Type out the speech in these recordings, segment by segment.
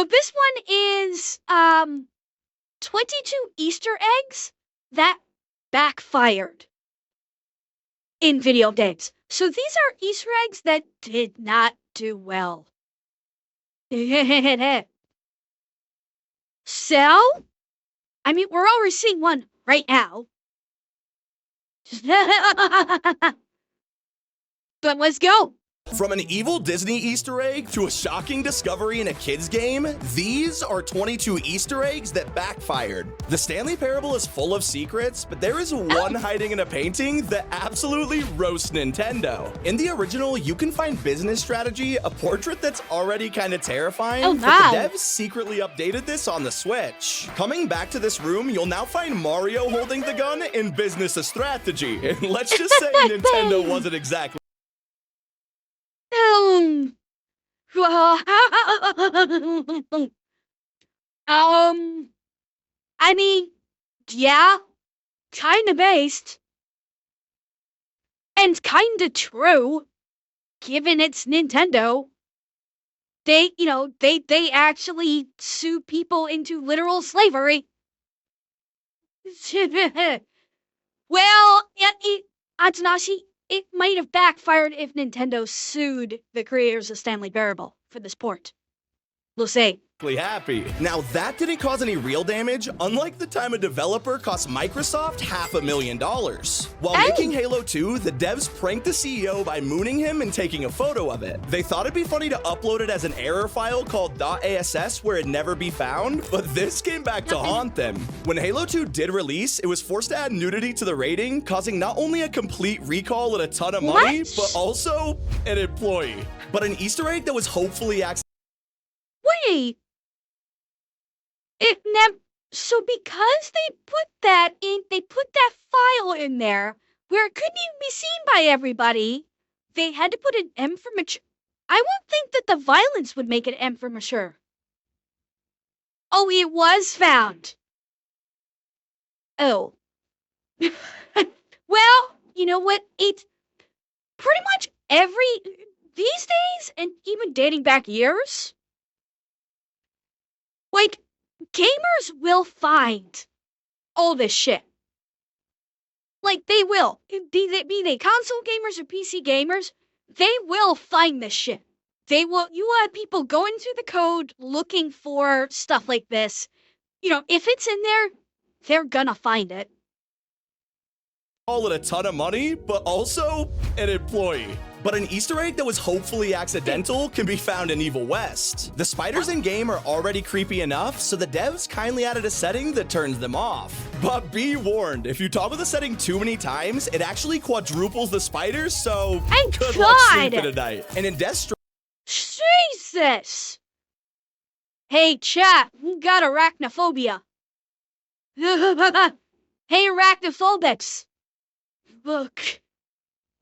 So this one is 22 Easter eggs that backfired in video games. So these are Easter eggs that did not do well. So, I mean, we're already seeing one right now. But let's go. From an evil Disney Easter egg to a shocking discovery in a kid's game, these are 22 Easter eggs that backfired. The Stanley Parable is full of secrets, but there is one hiding in a painting that absolutely roasts Nintendo. In the original, you can find business strategy, a portrait that's already kind of terrifying, Oh, but wow. the devs secretly updated this on the Switch. Coming back to this room, you'll now find Mario holding the gun in business strategy. And let's just say Nintendo wasn't exactly I mean, yeah, kinda based. And kinda true, given it's Nintendo. They, they actually sue people into literal slavery. Well, Atsunashi, it might have backfired if Nintendo sued the creators of Stanley Parable for this port. We'll see. happy. Now that didn't cause any real damage, unlike the time a developer cost Microsoft $500,000. While making Halo 2, the devs pranked the CEO by mooning him and taking a photo of it. They thought it'd be funny to upload it as an error file called .ass where it'd never be found, but this came back to haunt them. When Halo 2 did release, it was forced to add nudity to the rating, causing not only a complete recall and a ton of money, but also an employee. But an Easter egg that was hopefully accidental. Wait. So because they put that file in there where it couldn't even be seen by everybody, they had to put an M for mature. I won't think that the violence would make it M for mature. Oh, it was found. Oh. Well, you know what? It's pretty much these days, and even dating back years, like, gamers will find all this shit. Like, they will. Be they console gamers or PC gamers, they will find this shit. You will have people going through the code looking for stuff like this. If it's in there, they're gonna find it. Call it a ton of money, but also an employee. But an Easter egg that was hopefully accidental can be found in Evil West. The spiders in game are already creepy enough, so the devs kindly added a setting that turns them off. But be warned, if you toggle the setting too many times, it actually quadruples the spiders, so good luck sleeping tonight. And in Death Jesus! Hey, chat, who got arachnophobia? Hey, arachnophobics.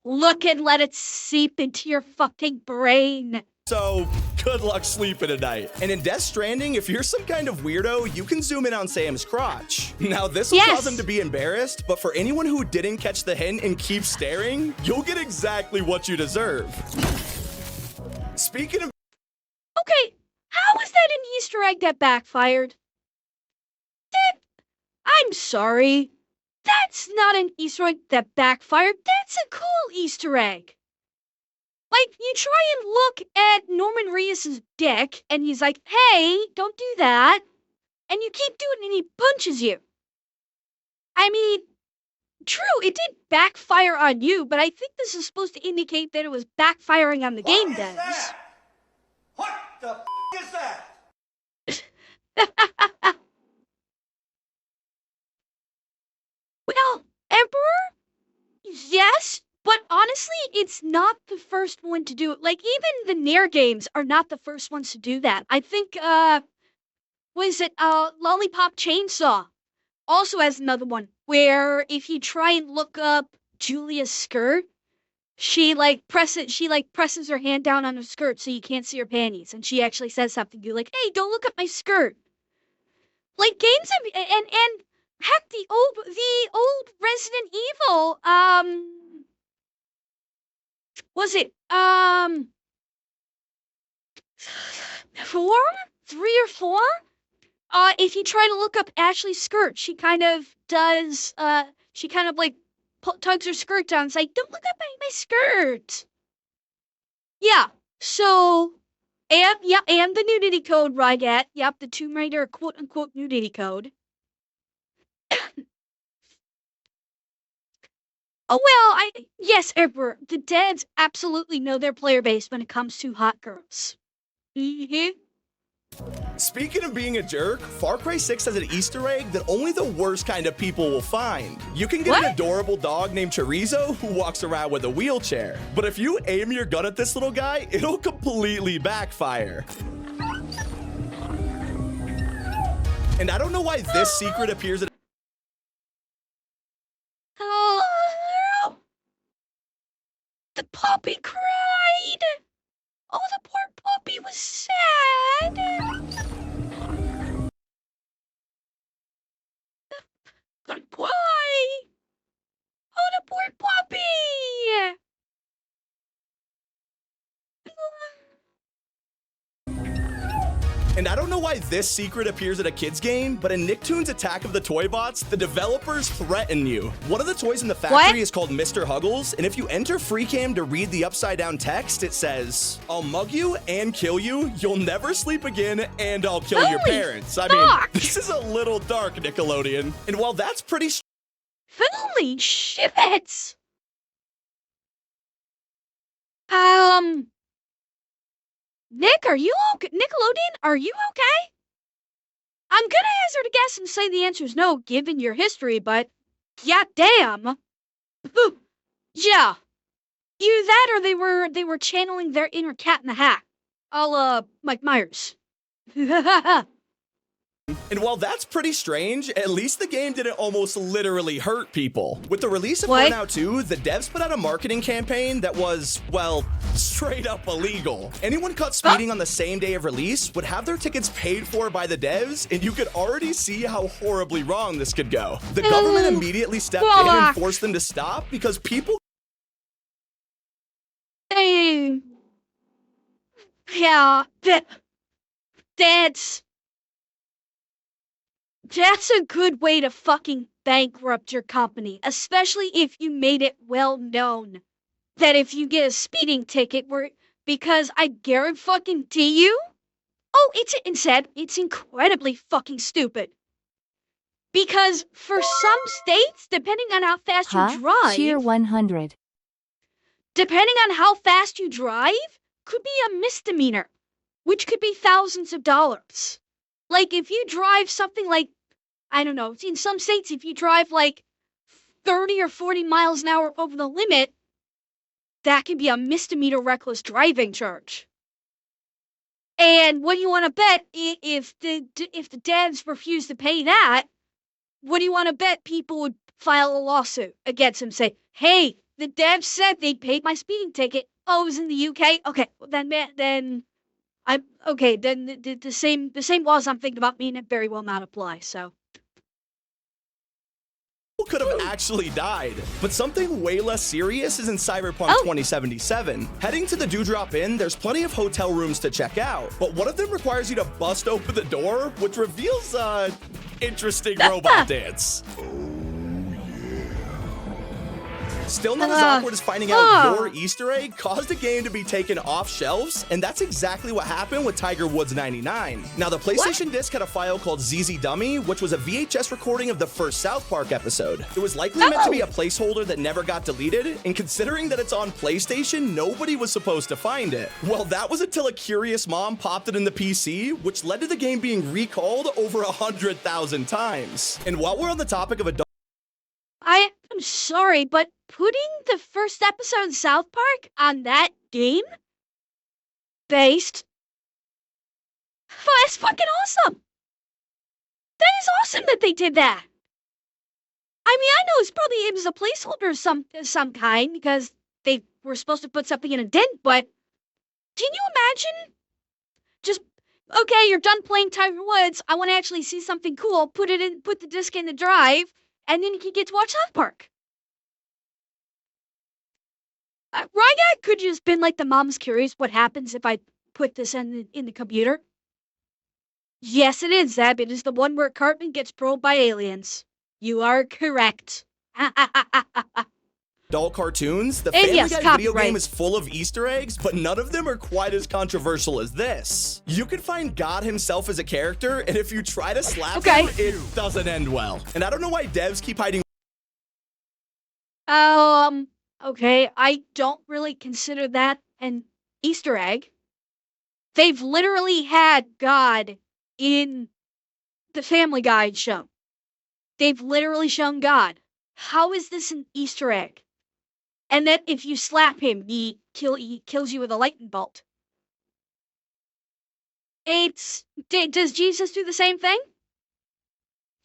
Look and let it seep into your fucking brain. So, good luck sleeping tonight. And in Death Stranding, if you're some kind of weirdo, you can zoom in on Sam's crotch. Now, this will cause him to be embarrassed, but for anyone who didn't catch the hint and keep staring, you'll get exactly what you deserve. Speaking of... Okay, how is that an Easter egg that backfired? I'm sorry. That's not an Easter egg that backfired. That's a cool Easter egg. Like, you try and look at Norman Reedus' dick, and he's like, hey, don't do that. And you keep doing it, and he punches you. I mean, true, it did backfire on you, but I think this is supposed to indicate that it was backfiring on the game devs. What the is that? Well, Emperor? Yes, but honestly, it's not the first one to do it. Like, even the Nair games are not the first ones to do that. I think, Lollipop Chainsaw also has another one, where if you try and look up Julia's skirt, she presses her hand down on her skirt so you can't see her panties, and she actually says something to you like, hey, don't look up my skirt. Like, games have, and heck, the old Resident Evil, was it, 3 or 4. If you try to look up Ashley's skirt, she kind of does, she kind of like tugs her skirt down and say, don't look up my skirt. Yeah, so, and the nudity code, Rygat. Yep, the Tomb Raider quote-unquote nudity code. Oh, well, yes, Emperor, the devs absolutely know their player base when it comes to hot girls. Mm-hmm. Speaking of being a jerk, Far Cry 6 has an Easter egg that only the worst kind of people will find. You can get an adorable dog named Chorizo who walks around with a wheelchair. But if you aim your gun at this little guy, it'll completely backfire. And I don't know why this secret appears at Oh, the puppy cried. Oh, the poor puppy was sad. Good boy. Oh, the poor puppy. And I don't know why this secret appears at a kid's game, but in Nicktoons Attack of the Toy Bots, the developers threaten you. One of the toys in the factory is called Mr. Huggles, and if you enter FreeCam to read the upside down text, it says, I'll mug you and kill you, you'll never sleep again, and I'll kill your parents. I mean, this is a little dark, Nickelodeon. And while that's pretty Holy shit! Nick, are you okay? Nickelodeon, are you okay? I'm gonna hazard a guess and say the answer is no, given your history, but yeah, damn. Yeah. Either that or they were channeling their inner Cat in the Hat. Mike Myers. And while that's pretty strange, at least the game didn't almost literally hurt people. With the release of Burnout 2, the devs put out a marketing campaign that was, well, straight up illegal. Anyone caught speeding on the same day of release would have their tickets paid for by the devs, and you could already see how horribly wrong this could go. The government immediately stepped in and forced them to stop because people... Yeah, that's a good way to fucking bankrupt your company, especially if you made it well known that if you get a speeding ticket, because I guarantee you, it's incredibly fucking stupid. Because for some states, depending on how fast you drive, Cheer 100. Depending on how fast you drive, could be a misdemeanor, which could be thousands of dollars. Like if you drive something like, I don't know, in some states, if you drive like 30 or 40 miles an hour over the limit, that could be a misdemeanor reckless driving charge. And what do you want to bet if the devs refuse to pay that? What do you want to bet people would file a lawsuit against them? Say, hey, the devs said they paid my speeding ticket. Oh, it was in the UK. Okay, well, then the same laws I'm thinking about may very well not apply. So. Could have actually died. But something way less serious is in Cyberpunk 2077. Heading to the Dewdrop Inn, there's plenty of hotel rooms to check out, but one of them requires you to bust open the door, which reveals a interesting robot dance. Still not as awkward as finding out your Easter egg caused a game to be taken off shelves, and that's exactly what happened with Tiger Woods 99. Now, the PlayStation disc had a file called ZZ Dummy, which was a VHS recording of the first South Park episode. It was likely meant to be a placeholder that never got deleted, and considering that it's on PlayStation, nobody was supposed to find it. Well, that was until a curious mom popped it in the PC, which led to the game being recalled over 100,000 times. And while we're on the topic of adult... I'm sorry, but putting the first episode of South Park on that game? Based? Oh, that's fucking awesome! That is awesome that they did that! I mean, I know it was a placeholder of some kind, because they were supposed to put something in a dent, but can you imagine? Just, okay, you're done playing Tiger Woods, I want to actually see something cool, put the disc in the drive, and then you can get to watch South Park. Rygat could just been like the mom's curious what happens if I put this in the computer. Yes, it is, Zeb. It is the one where Cartman gets probed by aliens. You are correct. Adult cartoons, the And Family yes, Guy video copyright. game is full of Easter eggs, but none of them are quite as controversial as this. You can find God himself as a character, and if you try to slap him, it doesn't end well. And I don't know why devs keep hiding. Okay, I don't really consider that an Easter egg. They've literally had God in the Family Guy show. They've literally shown God. How is this an Easter egg? And that if you slap him, he kills you with a lightning bolt. Does Jesus do the same thing?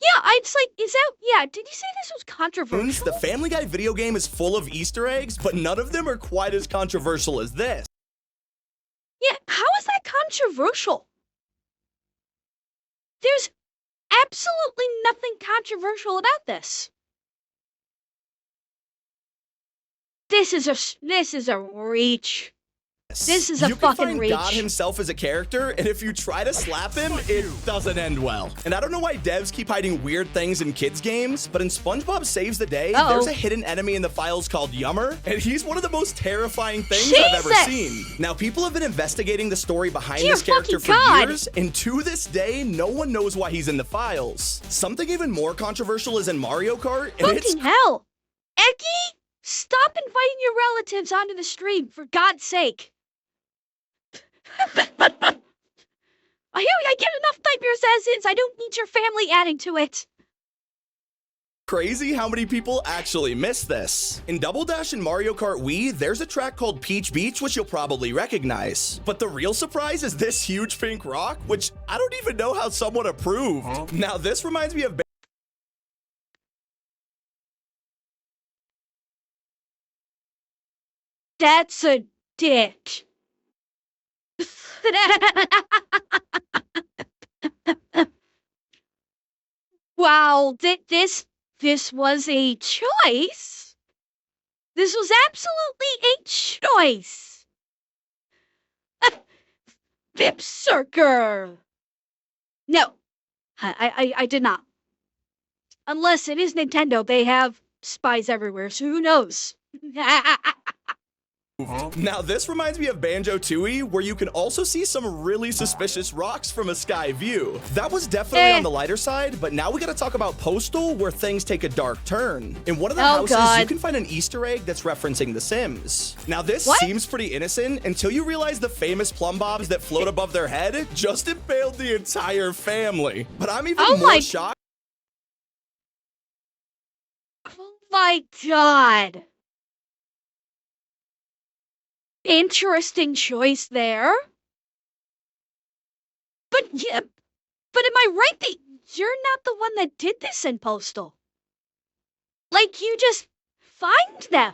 Yeah, it's like, did you say this was controversial? The Family Guy video game is full of Easter eggs, but none of them are quite as controversial as this. Yeah, how is that controversial? There's absolutely nothing controversial about this. This is a reach. This is a you fucking can find reach. God himself as a character, and if you try to slap him, it doesn't end well. And I don't know why devs keep hiding weird things in kids' games, but in SpongeBob Saves the Day, there's a hidden enemy in the files called Yummer, and he's one of the most terrifying things I've ever seen. Now, people have been investigating the story behind this character for years, and to this day, no one knows why he's in the files. Something even more controversial is in Mario Kart, and fucking hell! Eki, stop inviting your relatives onto the stream, for God's sake. I get enough nightmares as is. I don't need your family adding to it. Crazy how many people actually miss this. In Double Dash and Mario Kart Wii, there's a track called Peach Beach, which you'll probably recognize. But the real surprise is this huge pink rock, which I don't even know how someone approved. Now, this reminds me of... That's a dick. Wow, this was a choice. This was absolutely a choice. Vipserker. No, I did not. Unless it is Nintendo, they have spies everywhere, so who knows? Now, this reminds me of Banjo-Tooie, where you can also see some really suspicious rocks from a sky view. That was definitely on the lighter side, but now we gotta talk about Postal, where things take a dark turn. In one of the houses, you can find an Easter egg that's referencing The Sims. Now, this seems pretty innocent until you realize the famous plumb bobs that float above their head just impaled the entire family. But I'm even more shocked. Oh my god. Interesting choice there. But am I right that you're not the one that did this in Postal? Like, you just find them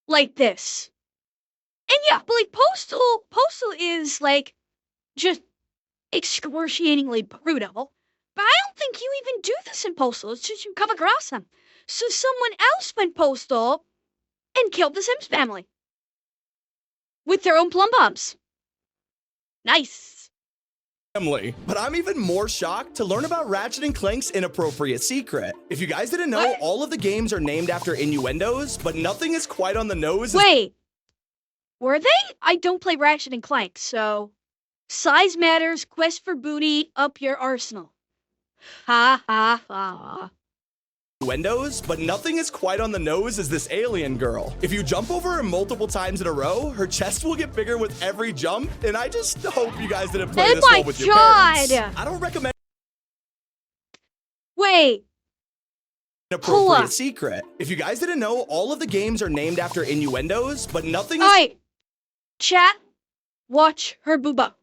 like this. And yeah, but like Postal is like just excruciatingly brutal. But I don't think you even do this in Postal. It's just you come across them. So someone else went Postal and killed the Sims family. With their own plumb bombs. Nice. But I'm even more shocked to learn about Ratchet & Clank's inappropriate secret. If you guys didn't know, all of the games are named after innuendos, but nothing is quite on the nose. Wait. Were they? I don't play Ratchet & Clank, so... Size matters, quest for booty, up your arsenal. Ha ha ha. Innuendos, but nothing is quite on the nose as this alien girl. If you jump over her multiple times in a row, her chest will get bigger with every jump, and I just hope you guys didn't play this one with your parents. I don't recommend... Wait. Inappropriate secret. If you guys didn't know, all of the games are named after innuendos, but nothing is... Alright. Chat, watch her booba.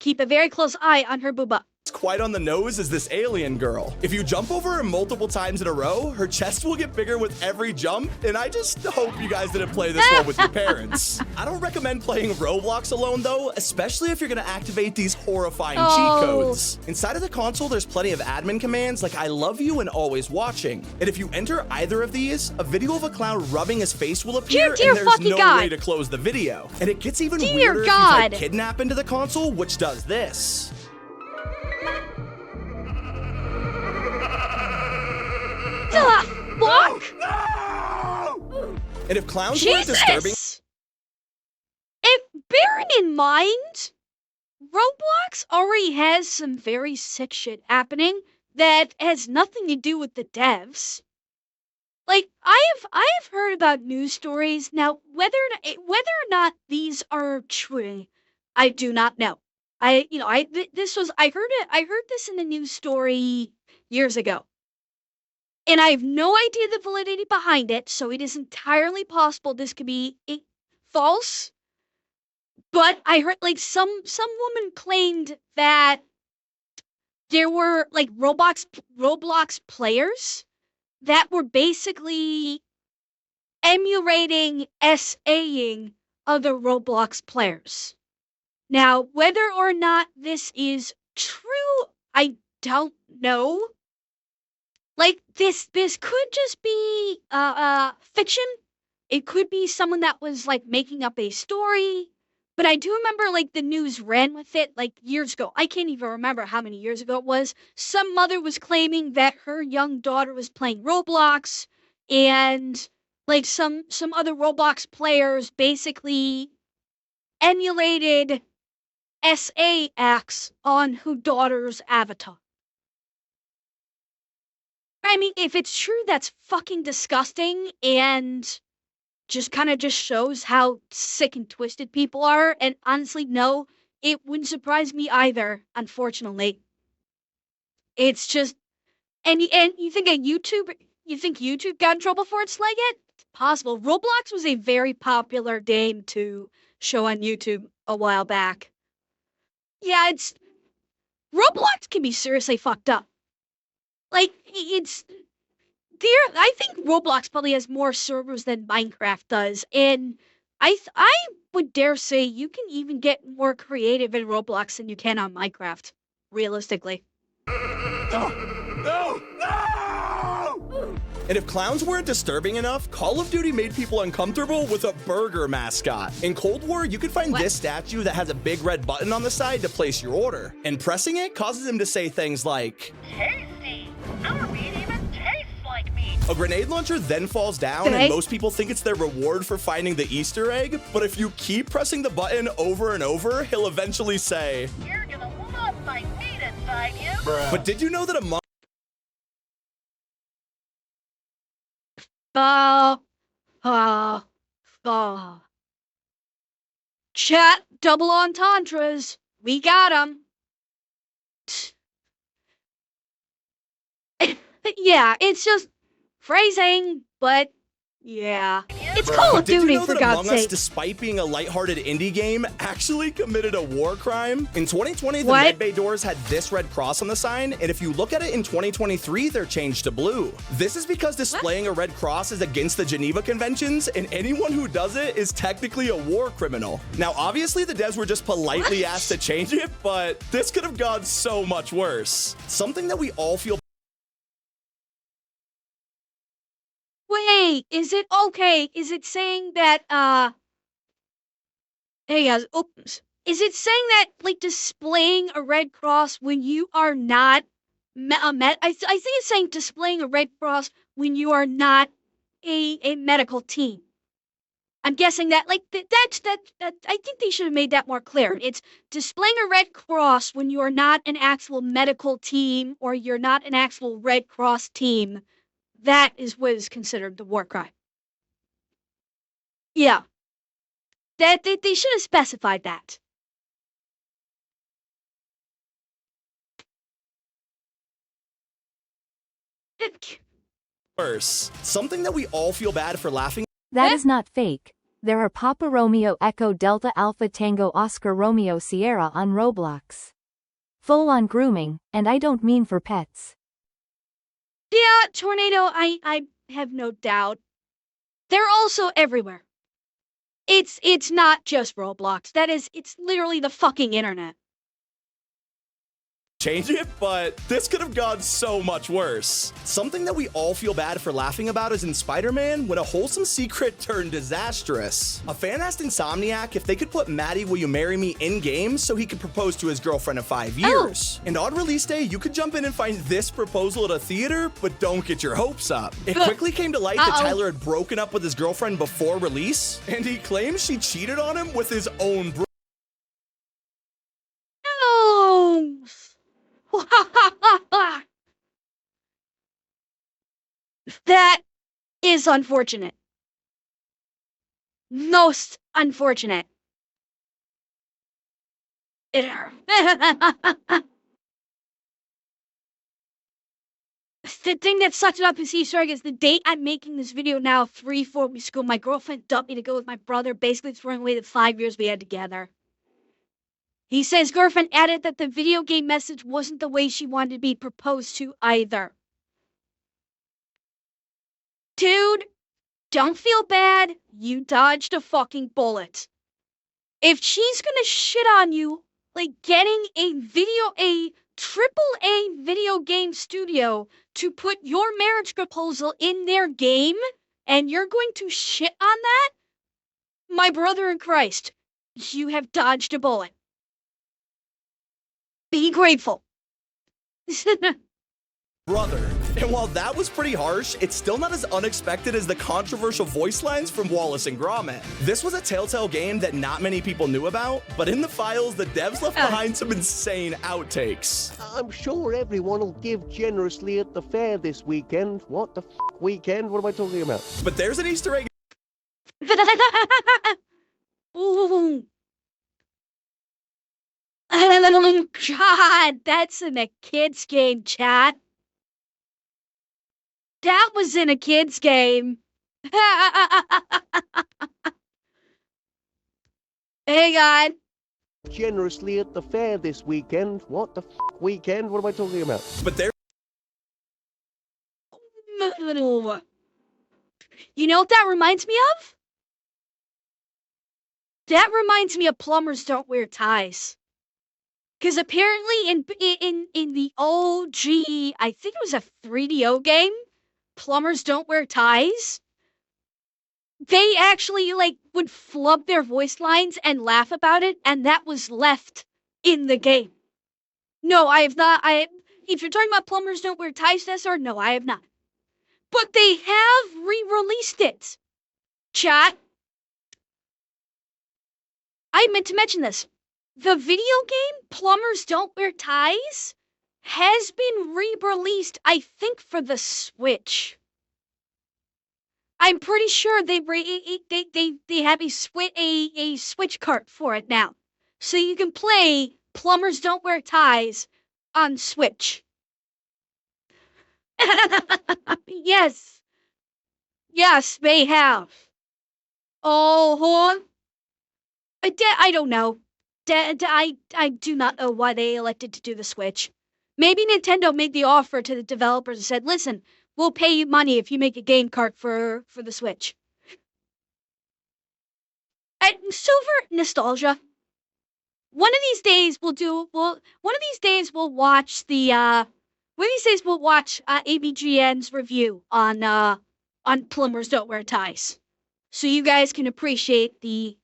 Keep a very close eye on her booba. Quite on the nose as this alien girl. If you jump over her multiple times in a row, her chest will get bigger with every jump, and I just hope you guys didn't play this one with your parents. I don't recommend playing Roblox alone though, especially if you're gonna activate these horrifying cheat codes. Inside of the console, there's plenty of admin commands like I love you and always watching. And if you enter either of these, a video of a clown rubbing his face will appear, and there's no way to close the video. And it gets even weirder if you type kidnap into the console, which does this. the fuck? And if clowns weren't disturbing, Jesus! If bearing in mind, Roblox already has some very sick shit happening that has nothing to do with the devs. Like I have heard about news stories. Now, whether or not these are true, I do not know. I heard this in a news story years ago. And I have no idea the validity behind it, so it is entirely possible this could be false. But I heard like some woman claimed that there were like Roblox players that were basically emulating SAing other Roblox players. Now, whether or not this is true, I don't know. Like this could just be fiction. It could be someone that was like making up a story. But I do remember like the news ran with it like years ago. I can't even remember how many years ago it was. Some mother was claiming that her young daughter was playing Roblox, and like some other Roblox players basically emulated SA acts on her daughter's avatar. I mean, if it's true, that's fucking disgusting, and just shows how sick and twisted people are. And honestly, no, it wouldn't surprise me either, unfortunately. It's just, and you think YouTube got in trouble for it, Slegget? It's possible. Roblox was a very popular game to show on YouTube a while back. Yeah, Roblox can be seriously fucked up. Like, I think Roblox probably has more servers than Minecraft does, and I would dare say you can even get more creative in Roblox than you can on Minecraft, realistically. No! and if clowns weren't disturbing enough, Call of Duty made people uncomfortable with a burger mascot. In Cold War, you could find this statue that has a big red button on the side to place your order, and pressing it causes him to say things like, Tasty! Our meat even tastes like meat! a grenade launcher then falls down, Okay. and most people think it's their reward for finding the Easter egg, but if you keep pressing the button over and over, he'll eventually say, You're gonna love my meat inside you! but did you know that a Chat double entendres. We got 'em. Yeah, it's just phrasing, but yeah. It's Call of Did you Duty, know for that God's Among Us, sake. despite being a lighthearted indie game, actually committed a war crime? In 2020, the What? medbay doors had this red cross on the sign, and if you look at it in 2023, they're changed to blue. This is because displaying a red cross is against the Geneva Conventions, and anyone who does it is technically a war criminal. Now, obviously, the devs were just politely asked to change it, but this could have gone so much worse. Something that we all feel Wait, is it okay? Is it saying that, hey guys, oops. Is it saying that, like, displaying a red cross when you are not, I think it's saying displaying a red cross when you are not a medical team. I'm guessing that, like, that, I think they should have made that more clear. It's displaying a red cross when you are not an actual medical team or you're not an actual Red Cross team. That is what is considered the war crime. Yeah. That they should have specified that. worse. Something that we all feel bad for laughing That is not fake. There are Papa Romeo Echo Delta Alpha Tango Oscar Romeo Sierra on Roblox. Full on grooming, and I don't mean for pets. Yeah, Tornado, I have no doubt. They're also everywhere. It's not just Roblox. It's literally the fucking internet. change it, but this could have gone so much worse. Something that we all feel bad for laughing about is in Spider-Man when a wholesome secret turned disastrous. A fan asked Insomniac if they could put Maddie Will You Marry Me in-game so he could propose to his girlfriend of 5 years. And on release day, you could jump in and find this proposal at a theater, but don't get your hopes up. It quickly came to light that Tyler had broken up with his girlfriend before release, and he claims she cheated on him with his own brother. That is unfortunate. Most unfortunate. It hurt. The thing that sucked it up is Easter egg is the date I'm making this video now, 3-4 weeks ago. My girlfriend dumped me to go with my brother, basically throwing away the 5 years we had together. He says girlfriend added that the video game message wasn't the way she wanted to be proposed to either. Dude, don't feel bad. You dodged a fucking bullet. If she's gonna shit on you, like getting a AAA video game studio to put your marriage proposal in their game, and you're going to shit on that? My brother in Christ, you have dodged a bullet. Be grateful. Brother. And while that was pretty harsh, it's still not as unexpected as the controversial voice lines from Wallace and Gromit. This was a Telltale game that not many people knew about, but in the files, the devs left behind some insane outtakes. I'm sure everyone will give generously at the fair this weekend. What the weekend? What am I talking about? But there's an Easter egg. Ooh. God, that's in a kid's game, chat. That was in a kid's game. Hey, God. Generously at the fair this weekend. What the weekend? What am I talking about? But there. You know what that reminds me of? That reminds me of plumbers don't wear ties. Because apparently in the OG, I think it was a 3DO game, plumbers don't wear ties. They actually would flub their voice lines and laugh about it, and that was left in the game. No, I have not. If you're talking about plumbers don't wear ties, Cesar, no, I have not. But they have re-released it. Chat. I meant to mention this. The video game, Plumbers Don't Wear Ties, has been re-released, I think, for the Switch. I'm pretty sure they have a Switch cart for it now. So you can play Plumbers Don't Wear Ties on Switch. Yes. Yes, they have. Oh, I don't know. I do not know why they elected to do the Switch. Maybe Nintendo made the offer to the developers and said, listen, we'll pay you money if you make a game cart for the Switch. And Silver Nostalgia. One of these days we'll watch ABGN's review on Plumbers Don't Wear Ties. So you guys can appreciate the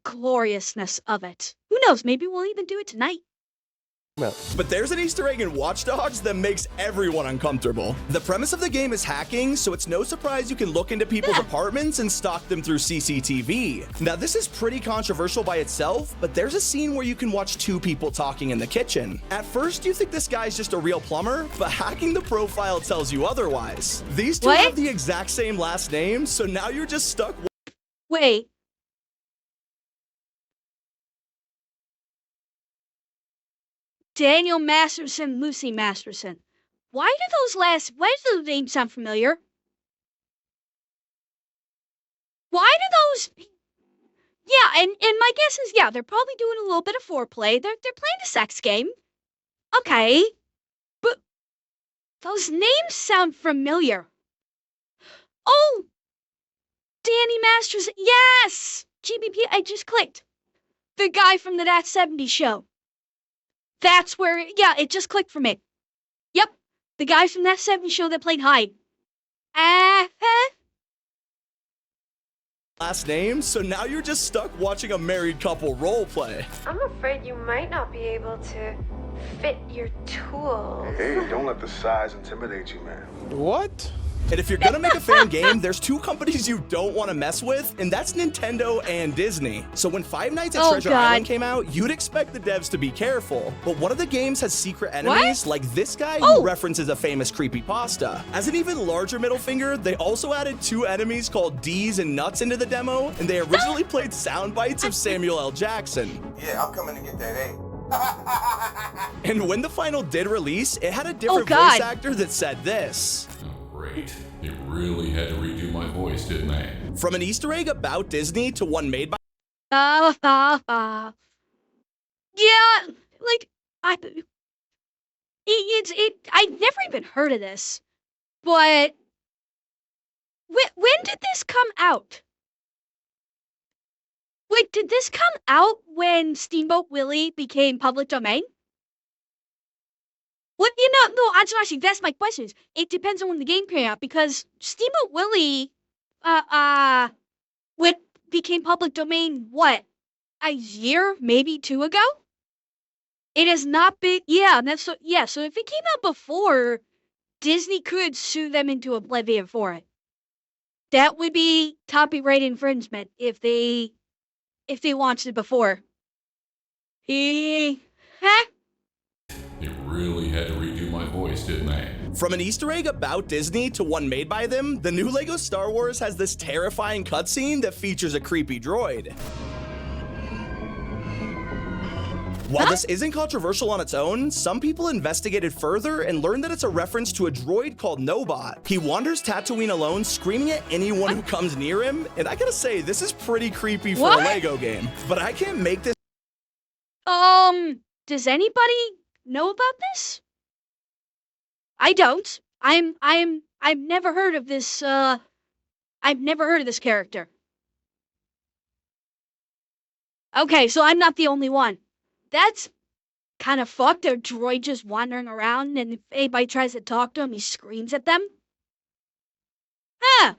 gloriousness of it. Who knows? Maybe we'll even do it tonight. But there's an Easter egg in Watch Dogs that makes everyone uncomfortable. The premise of the game is hacking, so it's no surprise you can look into people's apartments and stalk them through CCTV. Now, this is pretty controversial by itself, but there's a scene where you can watch two people talking in the kitchen. At first, you think this guy's just a real plumber, but hacking the profile tells you otherwise. These two have the exact same last name, so now you're just stuck. Wait. Daniel Masterson, Lucy Masterson. Why do those names sound familiar? Why do those... Yeah, and my guess is, yeah, they're probably doing a little bit of foreplay. They're playing a sex game. Okay. But those names sound familiar. Oh! Danny Masterson. Yes! GBP, I just clicked. The guy from the That 70s show. That's where, yeah, it just clicked for me. Yep, the guy from that 70s show that played Hyde. Last name, so now you're just stuck watching a married couple roleplay. I'm afraid you might not be able to fit your tools. Hey, don't let the size intimidate you, man. What? And if you're gonna make a fan game, there's two companies you don't want to mess with, and that's Nintendo and Disney. So when Five Nights at Treasure Island came out, you'd expect the devs to be careful. But one of the games has secret enemies, like this guy who references a famous creepypasta. As an even larger middle finger, they also added two enemies called D's and Nuts into the demo, and they originally played sound bites of Samuel L. Jackson. Yeah, I'm coming to get that A. And when the final did release, it had a different voice actor that said this. Great. They really had to redo my voice, didn't they? From an Easter egg about Disney to one made by Yeah, like, I'd never even heard of this, but when did this come out? Wait, did this come out when Steamboat Willie became public domain? What, no, actually, that's my question. It depends on when the game came out, because Steamboat Willie, became public domain, what, a year, maybe 2 ago? It has not been, so if it came out before, Disney could sue them into oblivion for it. That would be copyright infringement if they launched it before. Huh? They really had to redo my voice, didn't they? From an Easter egg about Disney to one made by them, the new LEGO Star Wars has this terrifying cutscene that features a creepy droid. While this isn't controversial on its own, some people investigated further and learned that it's a reference to a droid called Nobot. He wanders Tatooine alone, screaming at anyone who comes near him, and I gotta say, this is pretty creepy for a LEGO game. But I can't make this. Does anybody know about this? I don't. I've never heard of this, I've never heard of this character. Okay, so I'm not the only one. That's kind of fucked. A droid just wandering around, and if anybody tries to talk to him, he screams at them. Huh.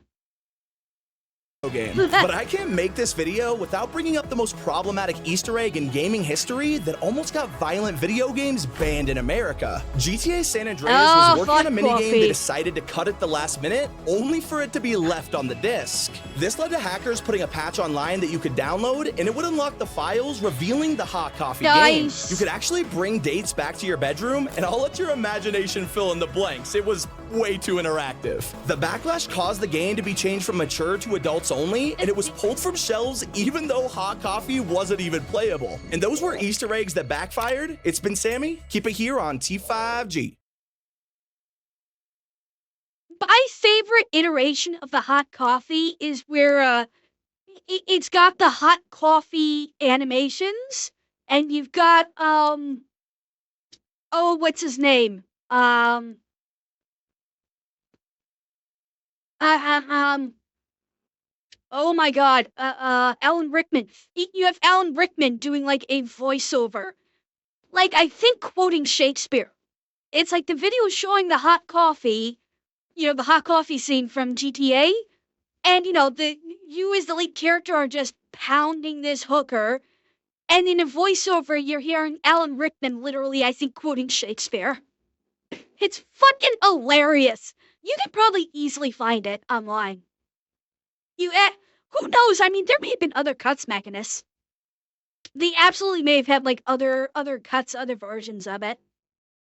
Game. But I can't make this video without bringing up the most problematic Easter egg in gaming history that almost got violent video games banned in America. GTA San Andreas was working on a minigame they decided to cut at the last minute, only for it to be left on the disc. This led to hackers putting a patch online that you could download, and it would unlock the files, revealing the Hot Coffee game. You could actually bring dates back to your bedroom, and I'll let your imagination fill in the blanks. It was way too interactive. The backlash caused the game to be changed from mature to adults only, and it was pulled from shelves even though Hot Coffee wasn't even playable. And those were Easter eggs that backfired. It's been Sammy. Keep it here on T5G. My favorite iteration of the Hot Coffee is where it's got the hot coffee animations, and you've got what's his name? Oh my god, Alan Rickman. You have Alan Rickman doing like a voiceover. Like, I think quoting Shakespeare. It's like the video showing the hot coffee, the hot coffee scene from GTA. And, you as the lead character are just pounding this hooker. And in a voiceover, you're hearing Alan Rickman literally, I think, quoting Shakespeare. It's fucking hilarious. You could probably easily find it online. Who knows? I mean, there may have been other cuts, Mechanist. They absolutely may have had, like, other cuts, other versions of it.